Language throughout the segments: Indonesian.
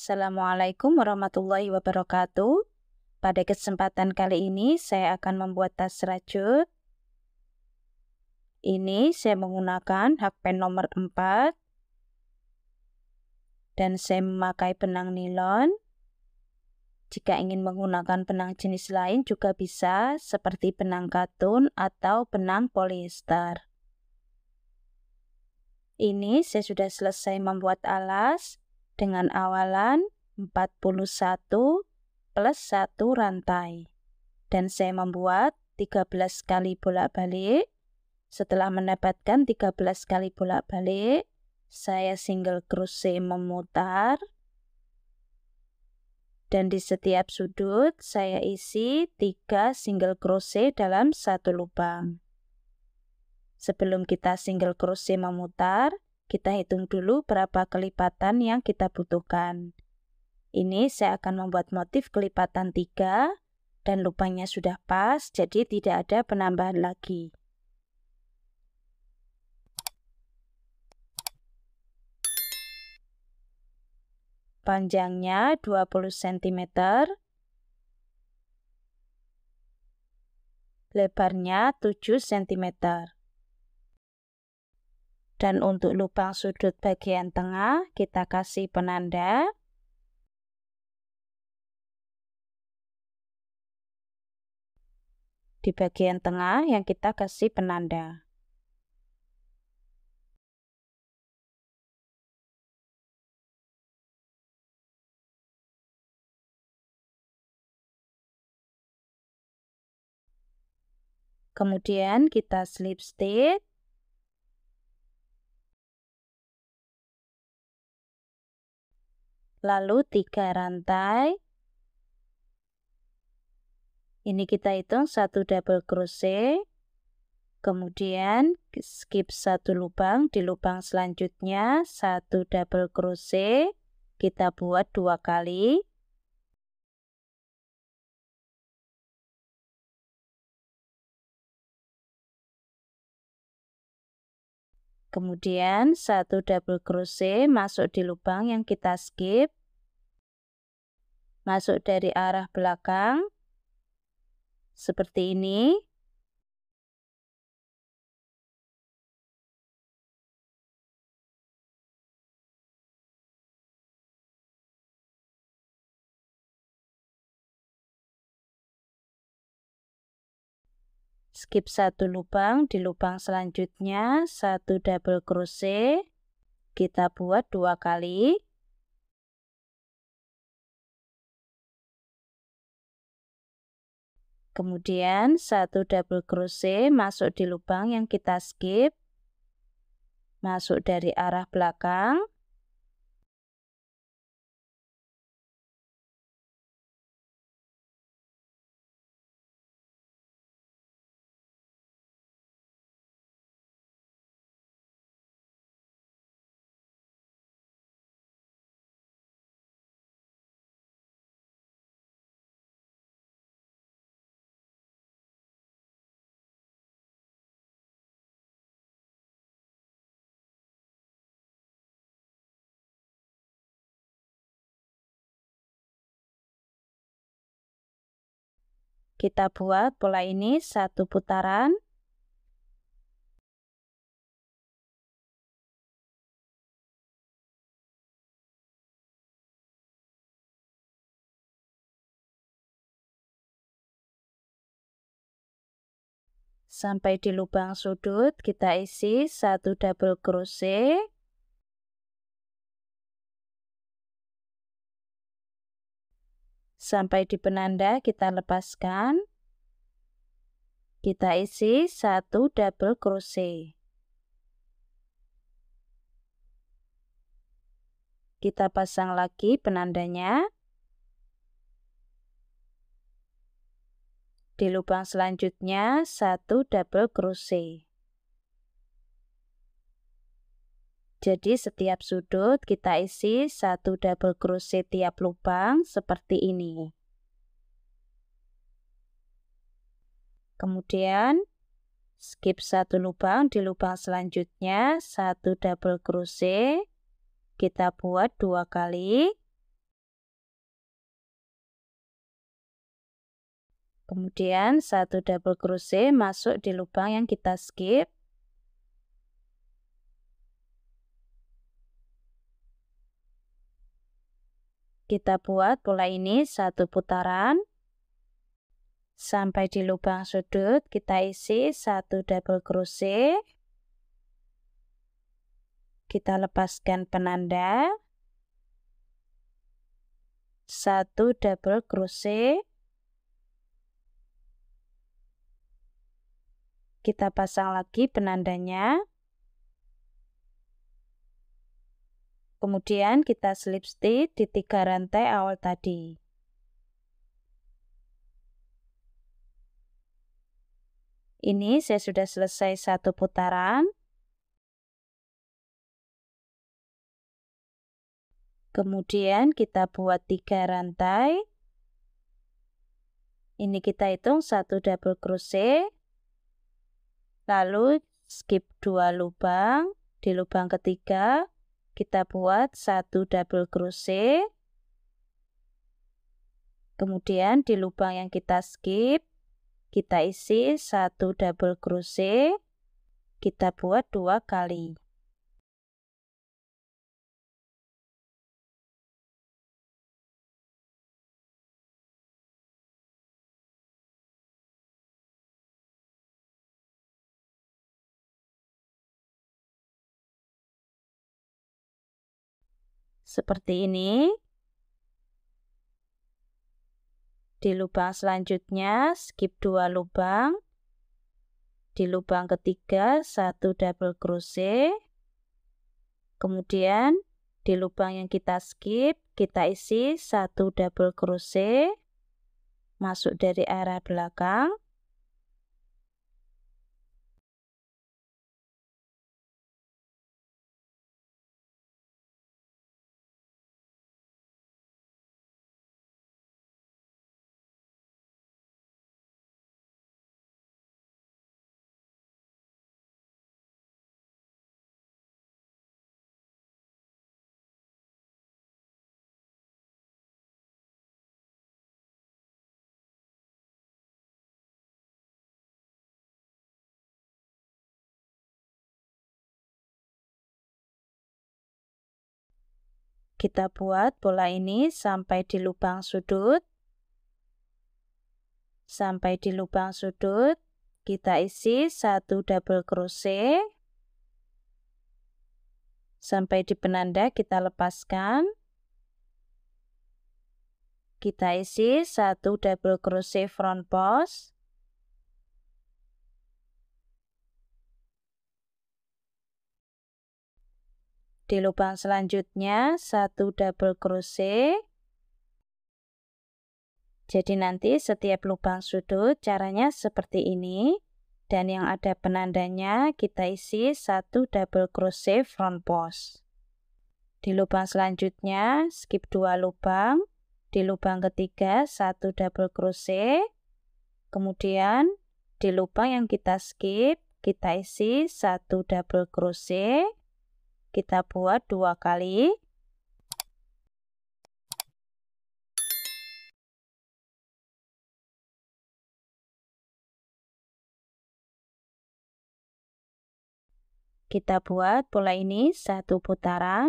Assalamualaikum warahmatullahi wabarakatuh. Pada kesempatan kali ini saya akan membuat tas rajut. Ini saya menggunakan hakpen nomor 4 dan saya memakai benang nilon. Jika ingin menggunakan benang jenis lain juga bisa, seperti benang katun atau benang polyester. Ini saya sudah selesai membuat alas dengan awalan 41 plus 1 rantai. Dan saya membuat 13 kali bolak-balik. Setelah mendapatkan 13 kali bolak-balik, saya single crochet memutar. Dan di setiap sudut saya isi 3 single crochet dalam satu lubang. Sebelum kita single crochet memutar, kita hitung dulu berapa kelipatan yang kita butuhkan. Ini saya akan membuat motif kelipatan 3 dan lubangnya sudah pas, jadi tidak ada penambahan lagi. Panjangnya 20 cm, lebarnya 7 cm. Dan untuk lubang sudut bagian tengah, kita kasih penanda. Di bagian tengah yang kita kasih penanda. Kemudian kita slip stitch. Lalu 3 rantai. Ini kita hitung 1 double crochet. Kemudian skip 1 lubang, di lubang selanjutnya 1 double crochet. Kita buat 2 kali. Kemudian 1 double crochet masuk di lubang yang kita skip. Masuk dari arah belakang. Seperti ini. Skip 1 lubang, di lubang selanjutnya 1 double crochet. Kita buat 2 kali. Kemudian 1 double crochet masuk di lubang yang kita skip. Masuk dari arah belakang. Kita buat pola ini 1 putaran. Sampai di lubang sudut kita isi 1 double crochet. Sampai di penanda kita lepaskan. Kita isi 1 double crochet. Kita pasang lagi penandanya. Di lubang selanjutnya 1 double crochet. Jadi setiap sudut kita isi 1 double crochet tiap lubang seperti ini. Kemudian skip 1 lubang, di lubang selanjutnya 1 double crochet. Kita buat 2 kali. Kemudian 1 double crochet masuk di lubang yang kita skip. Kita buat pola ini 1 putaran. Sampai di lubang sudut kita isi 1 double crochet. Kita lepaskan penanda. 1 double crochet. Kita pasang lagi penandanya. Kemudian kita slip stitch di 3 rantai awal tadi. Ini saya sudah selesai 1 putaran. Kemudian kita buat 3 rantai. Ini kita hitung 1 double crochet. Lalu skip 2 lubang. Di lubang ketiga kita buat 1 double crochet. Kemudian di lubang yang kita skip kita isi 1 double crochet. Kita buat 2 kali. Seperti ini. Di lubang selanjutnya skip 2 lubang. Di lubang ketiga 1 double crochet. Kemudian di lubang yang kita skip kita isi 1 double crochet. Masuk dari arah belakang. Kita buat pola ini sampai di lubang sudut. Sampai di lubang sudut, kita isi 1 double crochet. Sampai di penanda kita lepaskan. Kita isi 1 double crochet front post. Di lubang selanjutnya 1 double crochet. Jadi nanti setiap lubang sudut caranya seperti ini. Dan yang ada penandanya kita isi 1 double crochet front post. Di lubang selanjutnya skip 2 lubang. Di lubang ketiga 1 double crochet. Kemudian di lubang yang kita skip kita isi 1 double crochet. Kita buat 2 kali. Kita buat pola ini 1 putaran.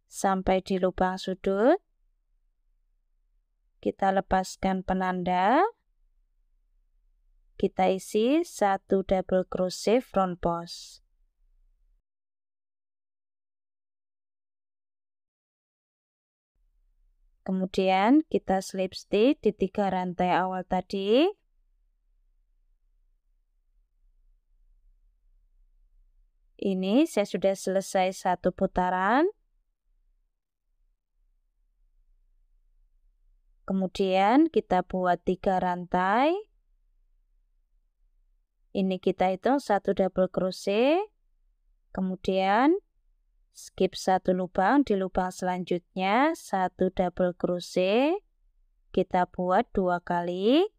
Sampai di lubang sudut. Kita lepaskan penanda. Kita isi 1 double crochet front post. Kemudian kita slip stitch di 3 rantai awal tadi. Ini saya sudah selesai 1 putaran. Kemudian kita buat 3 rantai. Ini kita hitung 1 double crochet. Kemudian skip 1 lubang, di lubang selanjutnya 1 double crochet. Kita buat 2 kali.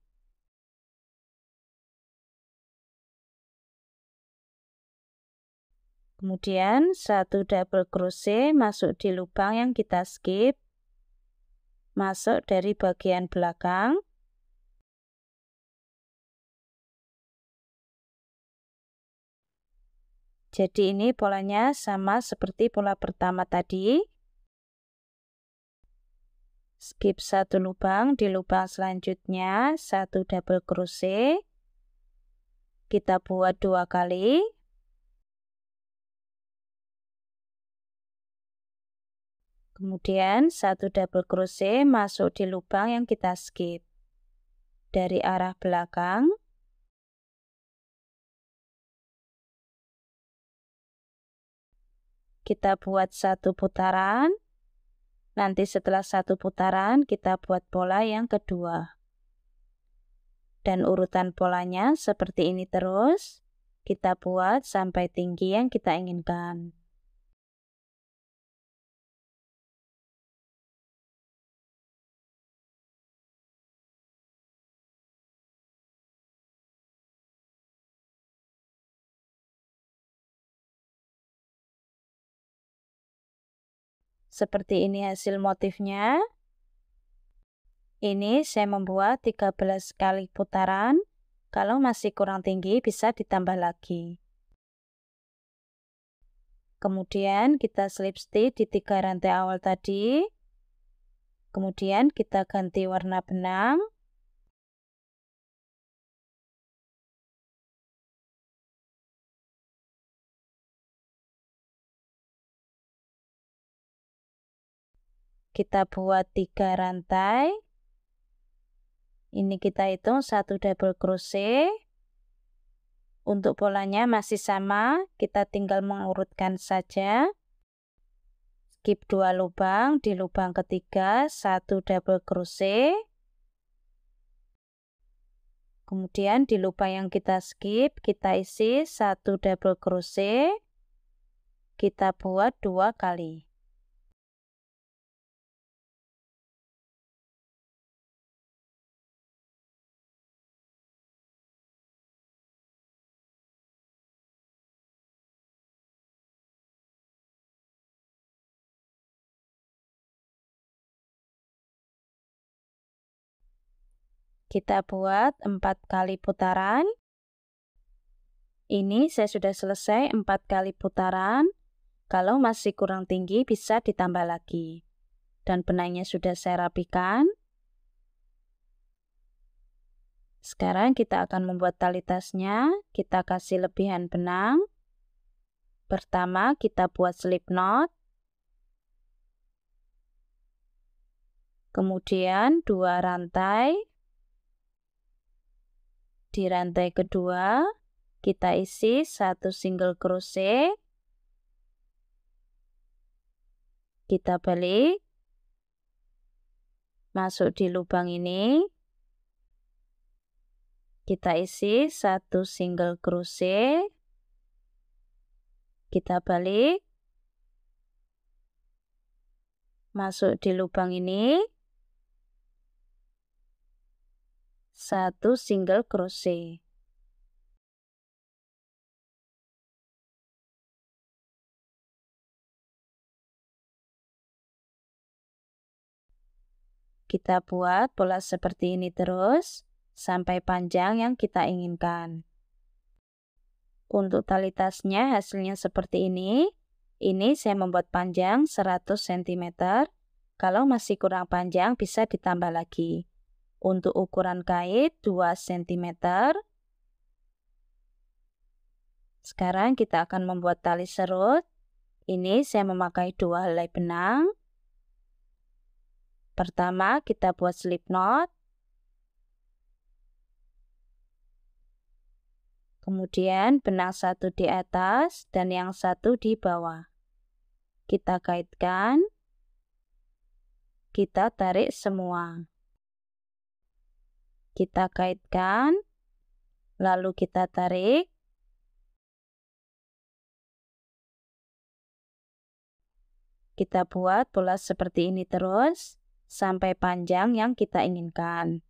Kemudian 1 double crochet masuk di lubang yang kita skip. masuk dari bagian belakang. Jadi ini polanya sama seperti pola pertama tadi. Skip satu lubang, di lubang selanjutnya 1 double crochet. Kita buat 2 kali. Kemudian 1 double crochet masuk di lubang yang kita skip. Dari arah belakang. Kita buat 1 putaran. Nanti setelah 1 putaran kita buat pola yang kedua. Dan urutan polanya seperti ini terus. Kita buat sampai tinggi yang kita inginkan. Seperti ini hasil motifnya. Ini saya membuat 13 kali putaran. Kalau masih kurang tinggi bisa ditambah lagi. Kemudian kita slip stitch di 3 rantai awal tadi. Kemudian kita ganti warna benang. Kita buat 3 rantai. Ini kita hitung 1 double crochet. Untuk polanya masih sama, kita tinggal mengurutkan saja. Skip 2 lubang, di lubang ketiga 1 double crochet. Kemudian di lubang yang kita skip, kita isi 1 double crochet. Kita buat 2 kali. Kita buat 4 kali putaran. Ini saya sudah selesai 4 kali putaran. Kalau masih kurang tinggi bisa ditambah lagi. Dan benangnya sudah saya rapikan. Sekarang kita akan membuat tali tasnya. Kita kasih lebihan benang. Pertama kita buat slip knot. Kemudian 2 rantai. Di rantai kedua kita isi 1 single crochet. Kita balik. Masuk di lubang ini. Kita isi 1 single crochet. Kita balik. Masuk di lubang ini. 1 single crochet. Kita buat pola seperti ini terus sampai panjang yang kita inginkan. Untuk tali tasnya hasilnya seperti ini. Ini saya membuat panjang 100 cm. Kalau masih kurang panjang bisa ditambah lagi. Untuk ukuran kait 2 cm. Sekarang kita akan membuat tali serut. Ini saya memakai 2 helai benang. Pertama kita buat slip knot. Kemudian benang 1 di atas dan yang 1 di bawah. Kita kaitkan. Kita tarik semua. Kita kaitkan. Lalu kita tarik. Kita buat pola seperti ini terus sampai panjang yang kita inginkan.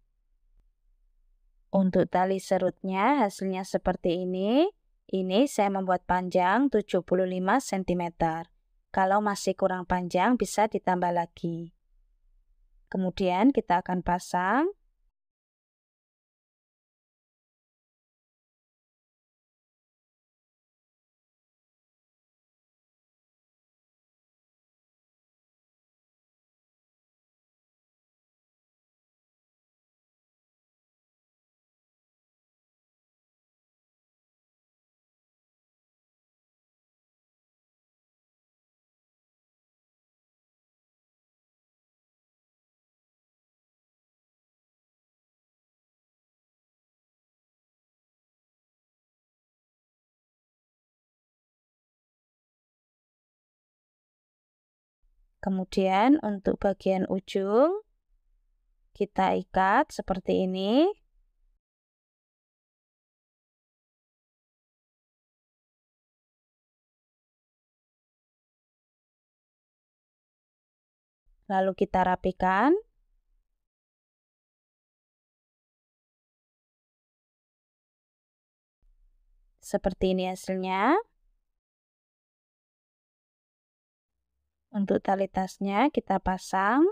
Untuk tali serutnya hasilnya seperti ini. Ini saya membuat panjang 75 cm. Kalau masih kurang panjang bisa ditambah lagi. Kemudian kita akan pasang. Kemudian untuk bagian ujung kita ikat seperti ini. Lalu kita rapikan. Seperti ini hasilnya. Untuk tali tasnya kita pasang.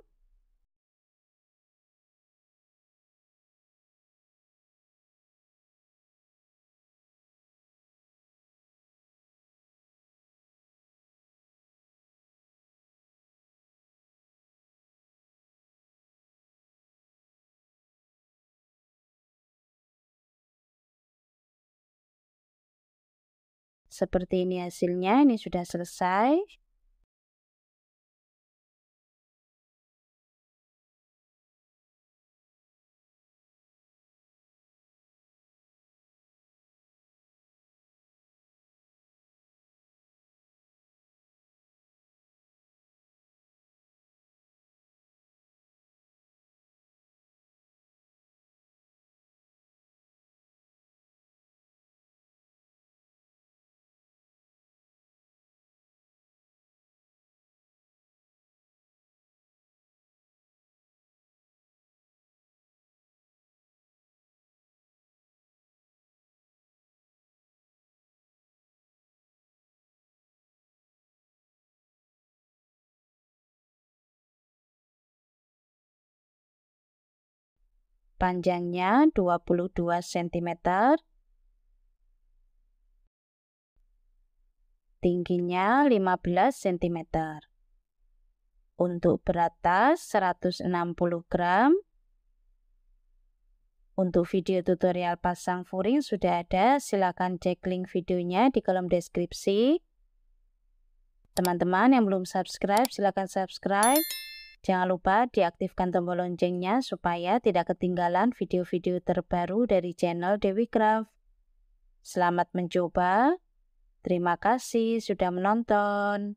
Seperti ini hasilnya, ini sudah selesai. Panjangnya 22 cm, tingginya 15 cm. Untuk berat tas 160 gram. Untuk video tutorial pasang furing sudah ada, silakan cek link videonya di kolom deskripsi. Teman-teman yang belum subscribe, silakan subscribe. Jangan lupa diaktifkan tombol loncengnya supaya tidak ketinggalan video-video terbaru dari channel Dewi Craft. Selamat mencoba. Terima kasih sudah menonton.